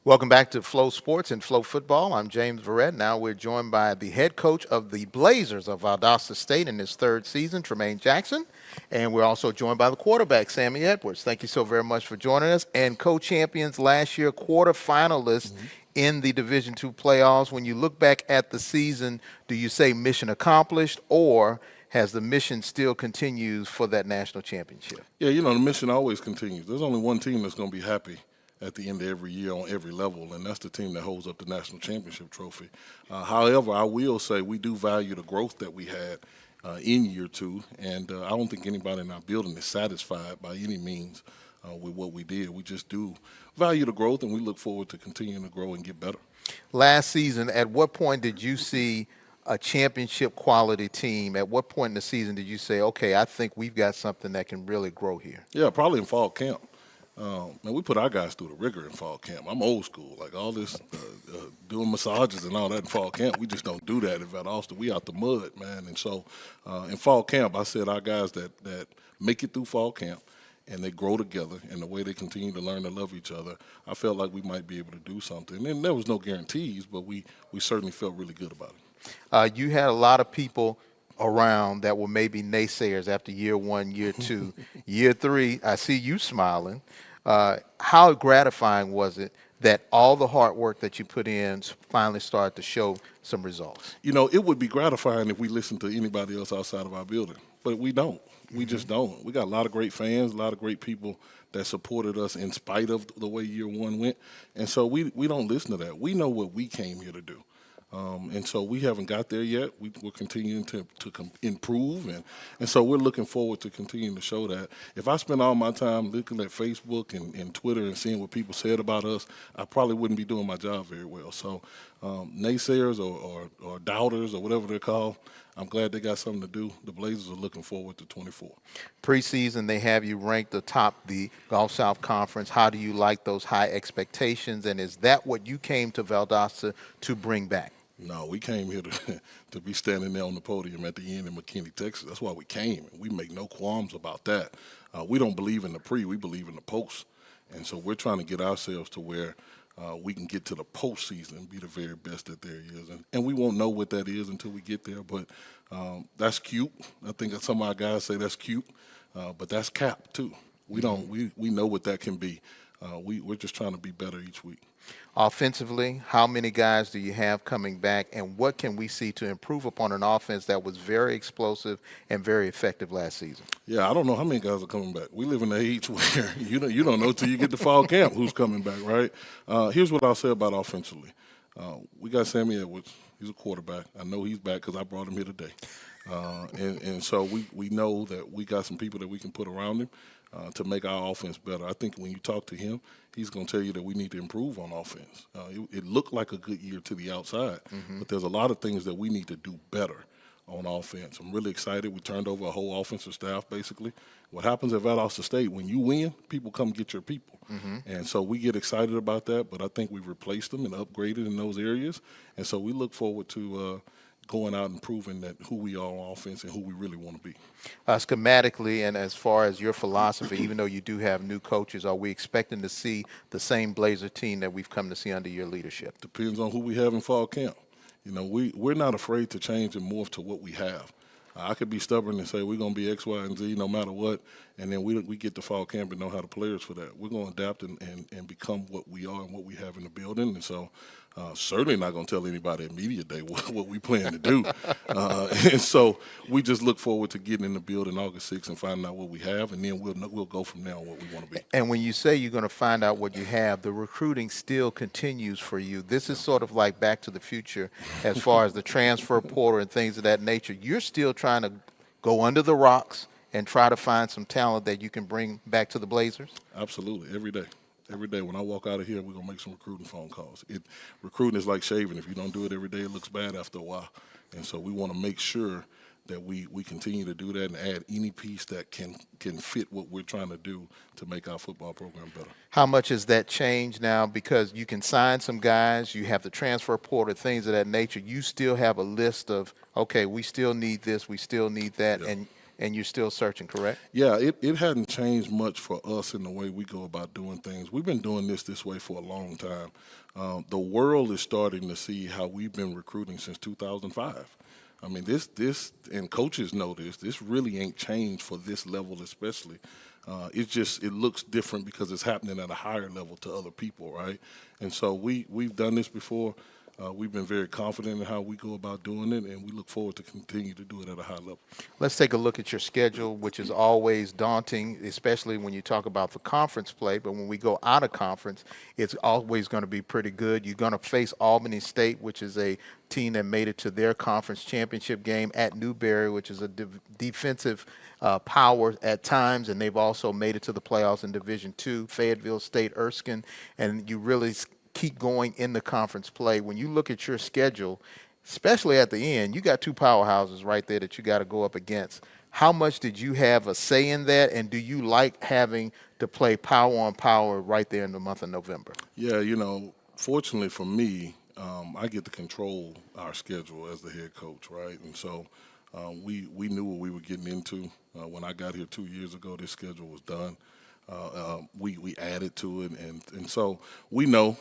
Welcome back to Flow Sports and Flow Football. I'm James Verrett. Now we're joined by the head coach of the Blazers of Valdosta State in his third season, Tremaine Jackson. And we're also joined by the quarterback, Sammy Edwards. Thank you so very much for joining us. And co-champions last year, quarterfinalists in the Division II playoffs. When you look back at the season, do you say mission accomplished, or has the mission still continues for that national championship? Yeah, the mission always continues. There's only one team that's going to be happy at the end of every year on every level, and that's the team that holds up the national championship trophy. However, I will say we do value the growth that we had in year two, and I don't think anybody in our building is satisfied by any means with what we did. We just do value the growth, and we look forward to continuing to grow and get better. Last season, at what point did you see a championship quality team? At what point in the season did you say, okay, I think we've got something that can really grow here? Yeah, probably in fall camp. Man, we put our guys through the rigor in fall camp. I'm old school. Like all this doing massages and all that in fall camp, we just don't do that at Valdosta. We out the mud, man. And so in fall camp, I said our guys that make it through fall camp and they grow together, and the way they continue to learn to love each other, I felt like we might be able to do something. And there was no guarantees, but we certainly felt really good about it. You had a lot of people around that were maybe naysayers after year one, year two. Year three, I see you smiling. How gratifying was it that all the hard work that you put in finally started to show some results? It would be gratifying if we listened to anybody else outside of our building, but we don't. We just don't. We got a lot of great fans, a lot of great people that supported us in spite of the way year one went, and so we don't listen to that. We know what we came here to do. And so we haven't got there yet. We're continuing to improve, and so we're looking forward to continuing to show that. If I spend all my time looking at Facebook and Twitter and seeing what people said about us, I probably wouldn't be doing my job very well. So naysayers or doubters or whatever they're called, I'm glad they got something to do. The Blazers are looking forward to 24. Preseason, they have you ranked atop the Gulf South Conference. How do you like those high expectations, and is that what you came to Valdosta to bring back? No, we came here to be standing there on the podium at the end in McKinney, Texas. That's why we came. We make no qualms about that. We don't believe in the pre, we believe in the post. And so we're trying to get ourselves to where we can get to the postseason and be the very best that there is. And we won't know what that is until we get there, but that's cute. I think that some of our guys say that's cute, but that's cap too. We know what that can be. We're just trying to be better each week. Offensively, how many guys do you have coming back, and what can we see to improve upon an offense that was very explosive and very effective last season? Yeah, I don't know how many guys are coming back. We live in the age where you don't know till you get to fall camp who's coming back, right? Here's what I'll say about offensively. We got Sammy Edwards. He's a quarterback. I know he's back because I brought him here today. And so we know that we got some people that we can put around him to make our offense better. I think when you talk to him, he's going to tell you that we need to improve on offense. It looked like a good year to the outside, but there's a lot of things that we need to do better on offense. I'm really excited. We turned over a whole offensive staff, basically. What happens at Valdosta State, when you win, people come get your people. And so we get excited about that, but I think we've replaced them and upgraded in those areas. And so we look forward to going out and proving that who we are on offense and who we really want to be. Schematically, and as far as your philosophy, even though you do have new coaches, are we expecting to see the same Blazer team that we've come to see under your leadership? Depends on who we have in fall camp. We're not afraid to change and morph to what we have. I could be stubborn and say we're going to be X, Y, and Z no matter what, and then we get to fall camp and know how the players for that. We're going to adapt and become what we are and what we have in the building. And so certainly not going to tell anybody at Media Day what we plan to do. And so we just look forward to getting in the building August 6th and finding out what we have, and then we'll go from there on what we want to be. And when you say you're going to find out what you have, the recruiting still continues for you. This is sort of like Back to the Future as far as the transfer portal and things of that nature. You're still trying to go under the rocks and try to find some talent that you can bring back to the Blazers? Absolutely, every day. Every day when I walk out of here, we're going to make some recruiting phone calls. Recruiting is like shaving. If you don't do it every day, it looks bad after a while. And so we want to make sure that we continue to do that and add any piece that can fit what we're trying to do to make our football program better. How much has that changed now? Because you can sign some guys, you have the transfer portal, things of that nature. You still have a list of, okay, we still need this, we still need that, Yeah. and you're still searching, correct? Yeah, it hadn't changed much for us in the way we go about doing things. We've been doing this way for a long time. The world is starting to see how we've been recruiting since 2005. I mean, and coaches know this. This really ain't changed for this level, especially. It looks different because it's happening at a higher level to other people, right? And so we've done this before. We've been very confident in how we go about doing it, and we look forward to continue to do it at a high level. Let's take a look at your schedule, which is always daunting, especially when you talk about the conference play. But when we go out of conference, it's always going to be pretty good. You're going to face Albany State, which is a team that made it to their conference championship game, at Newberry, which is a defensive power at times, and they've also made it to the playoffs in Division II. Fayetteville State, Erskine, and you really keep going in the conference play. When you look at your schedule, especially at the end, you got two powerhouses right there that you got to go up against. How much did you have a say in that, and do you like having to play power on power right there in the month of November? Yeah, fortunately for me, I get to control our schedule as the head coach, right? And so we knew what we were getting into. When I got here 2 years ago, this schedule was done. We added to it, and so we know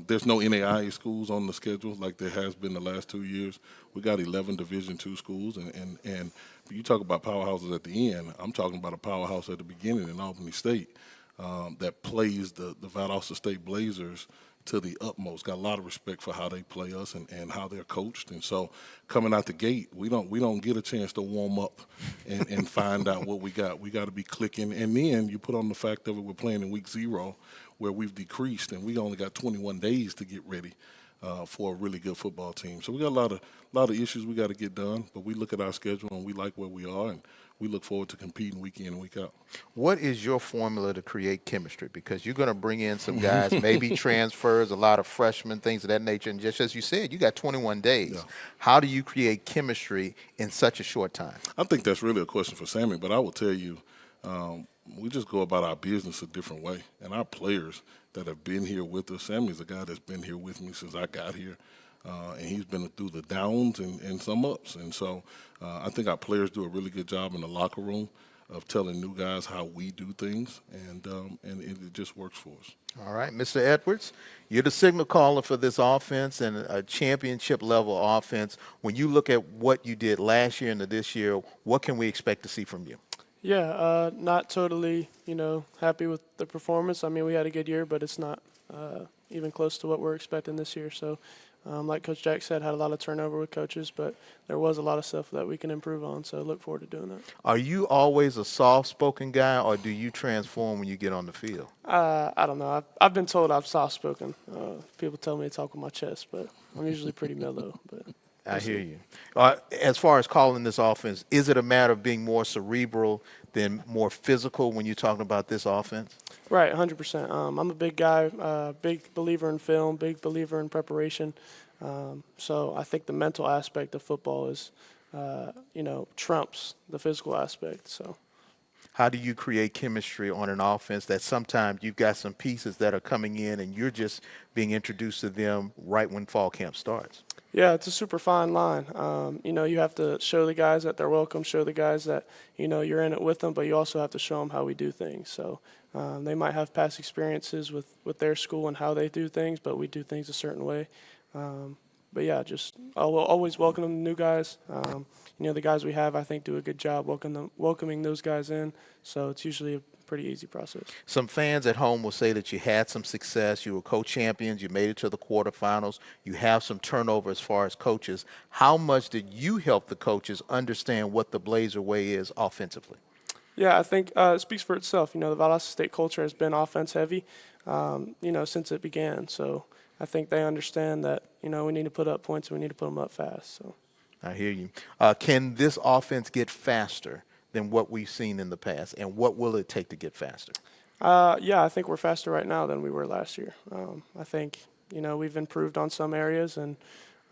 there's no NAIA schools on the schedule like there has been the last 2 years. We got 11 Division II schools, and you talk about powerhouses at the end. I'm talking about a powerhouse at the beginning in Albany State that plays the Valdosta State Blazers to the utmost. Got a lot of respect for how they play us and how they're coached. And so coming out the gate, we don't get a chance to warm up and find out what we got. We got to be clicking. And then you put on the fact that we're playing in week 0 where we've decreased and we only got 21 days to get ready for a really good football team. So we got a lot of issues we got to get done, but we look at our schedule and we like where we are, and we look forward to competing week in and week out. What is your formula to create chemistry? Because you're going to bring in some guys, maybe transfers, a lot of freshmen, things of that nature. And just as you said, you got 21 days. Yeah. How do you create chemistry in such a short time? I think that's really a question for Sammy, but I will tell you, we just go about our business a different way. And our players that have been here with us, Sammy's a guy that's been here with me since I got here. And he's been through the downs and some ups. And so I think our players do a really good job in the locker room of telling new guys how we do things, and it just works for us. All right, Mr. Edwards, you're the signal caller for this offense and a championship-level offense. When you look at what you did last year into this year, what can we expect to see from you? Yeah, not totally, happy with the performance. I mean, we had a good year, but it's not even close to what we're expecting this year. So, like Coach Jack said, had a lot of turnover with coaches, but there was a lot of stuff that we can improve on. So, look forward to doing that. Are you always a soft-spoken guy, or do you transform when you get on the field? I don't know. I've been told I'm soft-spoken. People tell me to talk with my chest, but I'm usually pretty mellow. But I hear you. As far as calling this offense, is it a matter of being more cerebral than more physical when you're talking about this offense? Right, 100%. I'm a big guy, big believer in film, big believer in preparation. So I think the mental aspect of football is, trumps the physical aspect. So. How do you create chemistry on an offense that sometimes you've got some pieces that are coming in and you're just being introduced to them right when fall camp starts? Yeah, it's a super fine line. You have to show the guys that they're welcome, show the guys that, you're in it with them, but you also have to show them how we do things. So they might have past experiences with their school and how they do things, but we do things a certain way. But yeah, I'll always welcome the new guys. The guys we have, I think, do a good job welcoming those guys in. So it's usually a pretty easy process. Some fans at home will say that you had some success. You were co-champions. You made it to the quarterfinals. You have some turnover as far as coaches. How much did you help the coaches understand what the Blazer way is offensively? Yeah, I think it speaks for itself. The Valdosta State culture has been offense heavy, since it began. So I think they understand that, we need to put up points and we need to put them up fast. So I hear you. Can this offense get faster than what we've seen in the past, and what will it take to get faster? Yeah, I think we're faster right now than we were last year. I think, we've improved on some areas, and,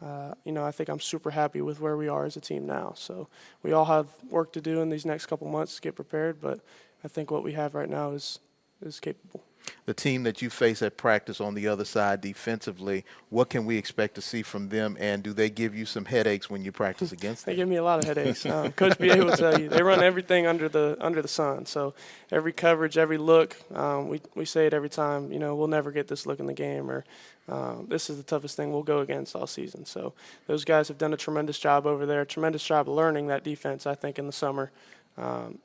I think I'm super happy with where we are as a team now. So we all have work to do in these next couple months to get prepared, but I think what we have right now is capable. The team that you face at practice on the other side defensively, what can we expect to see from them, and do they give you some headaches when you practice against They them? give me a lot of headaches. Coach BA will tell you they run everything under the sun. So every coverage, every look, we say it every time. You know, we'll never get this look in the game, or this is the toughest thing we'll go against all season. So those guys have done a tremendous job over there, tremendous job learning that defense, I think, in the summer.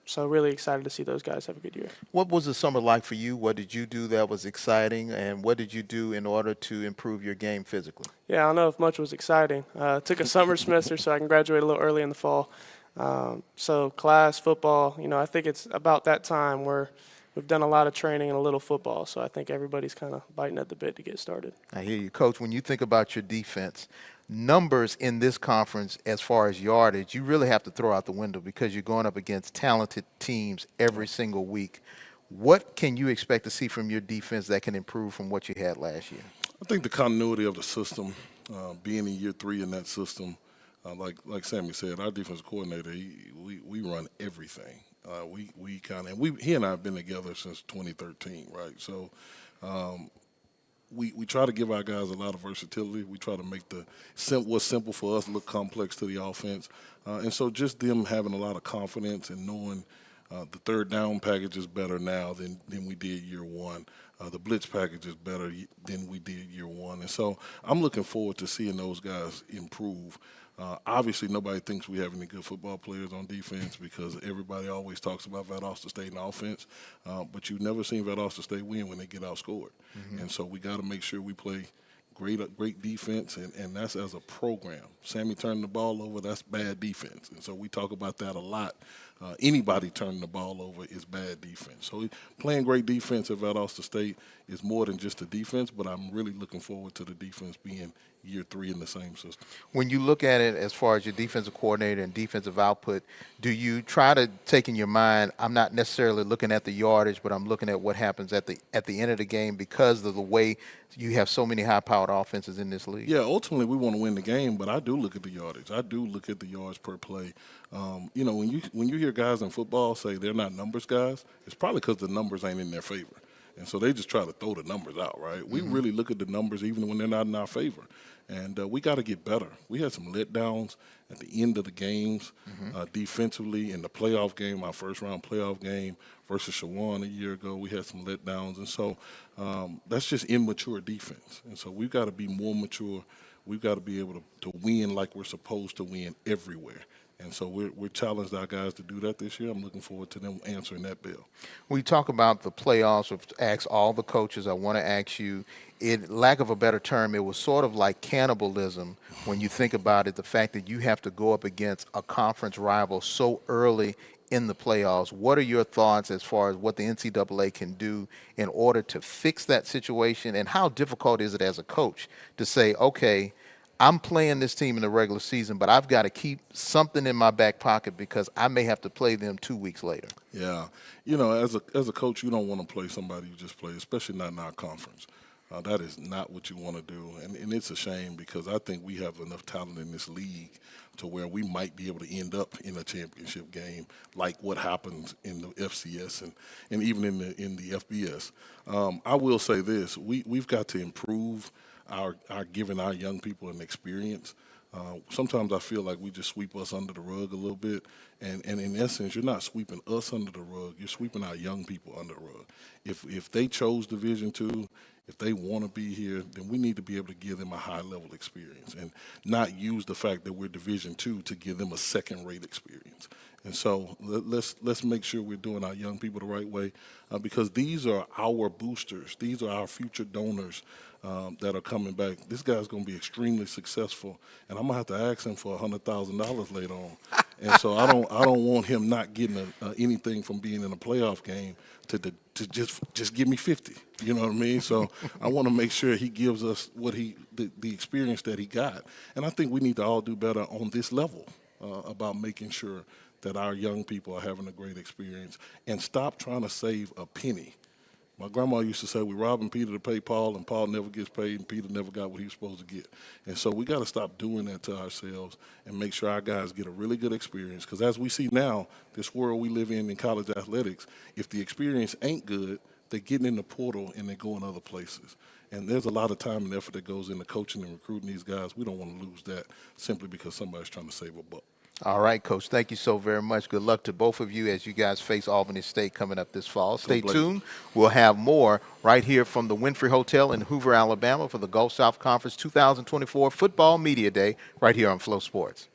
So really excited to see those guys have a good year. What was the summer like for you? What did you do that was exciting, and what did you do in order to improve your game physically? Yeah, I don't know if much was exciting. Took a summer semester so I can graduate a little early in the fall. So class, football, you know, I think it's about that time where we've done a lot of training and a little football. So I think everybody's kind of biting at the bit to get started. I hear you, Coach. When you think about your defense, numbers in this conference as far as yardage, you really have to throw out the window because you're going up against talented teams every single week. What can you expect to see from your defense that can improve from what you had last year? I think the continuity of the system, being in year 3 in that system, like Sammy said, our defensive coordinator, we run everything. He and I have been together since 2013, right? So we try to give our guys a lot of versatility. We try to make what's simple for us look complex to the offense. And so just them having a lot of confidence and knowing the third down package is better now than we did year 1. The blitz package is better than we did year 1. And so I'm looking forward to seeing those guys improve. Obviously, nobody thinks we have any good football players on defense because everybody always talks about Valdosta State and offense, but you've never seen Valdosta State win when they get outscored. And so we got to make sure we play great defense, and that's as a program. Sammy turning the ball over, that's bad defense. And so we talk about that a lot. Anybody turning the ball over is bad defense. So playing great defense at Valdosta State is more than just the defense, but I'm really looking forward to the defense being year 3 in the same system. When you look at it as far as your defensive coordinator and defensive output, do you try to take in your mind, I'm not necessarily looking at the yardage, but I'm looking at what happens at the end of the game because of the way you have so many high-powered offenses in this league? Yeah, ultimately we want to win the game, but I do look at the yardage. I do look at the yards per play. You know, when you hear guys in football say they're not numbers guys, it's probably because the numbers ain't in their favor. And so they just try to throw the numbers out, right? We really look at the numbers even when they're not in our favor. And we got to get better. We had some letdowns at the end of the games defensively in the playoff game, our first-round playoff game versus Shawan a year ago. We had some letdowns. And so that's just immature defense. And so we've got to be more mature. We've got to be able to win like we're supposed to win everywhere. And so we're challenged our guys to do that this year. I'm looking forward to them answering that bell. We talk about the playoffs. I've asked all the coaches. I want to ask you, in lack of a better term, it was sort of like cannibalism when you think about it, the fact that you have to go up against a conference rival so early in the playoffs. What are your thoughts as far as what the NCAA can do in order to fix that situation, and how difficult is it as a coach to say, okay, I'm playing this team in the regular season, but I've got to keep something in my back pocket because I may have to play them 2 weeks later? Yeah. You know, as a coach, you don't want to play somebody you just played, especially not in our conference. That is not what you want to do. And it's a shame because I think we have enough talent in this league to where we might be able to end up in a championship game like what happens in the FCS and even in the FBS. I will say this. We've got to improve our giving our young people an experience. Sometimes I feel like we just sweep us under the rug a little bit. And in essence, you're not sweeping us under the rug. You're sweeping our young people under the rug. If they chose Division II, if they want to be here, then we need to be able to give them a high-level experience and not use the fact that we're Division II to give them a second-rate experience. And so let's make sure we're doing our young people the right way because these are our boosters. These are our future donors that are coming back. This guy's going to be extremely successful, and I'm going to have to ask him for $100,000 later on. And so I don't want him not getting anything from being in a playoff game to just give me 50. You know what I mean? So I want to make sure he gives us what the experience that he got. And I think we need to all do better on this level about making sure that our young people are having a great experience and stop trying to save a penny. My grandma used to say, we're robbing Peter to pay Paul, and Paul never gets paid, and Peter never got what he was supposed to get. And so we got to stop doing that to ourselves and make sure our guys get a really good experience. Because as we see now, this world we live in college athletics, if the experience ain't good, they're getting in the portal and they're going other places. And there's a lot of time and effort that goes into coaching and recruiting these guys. We don't want to lose that simply because somebody's trying to save a buck. All right, Coach. Thank you so very much. Good luck to both of you as you guys face Albany State coming up this fall. Stay tuned. We'll have more right here from the Winfrey Hotel in Hoover, Alabama for the Gulf South Conference 2024 Football Media Day right here on Flow Sports.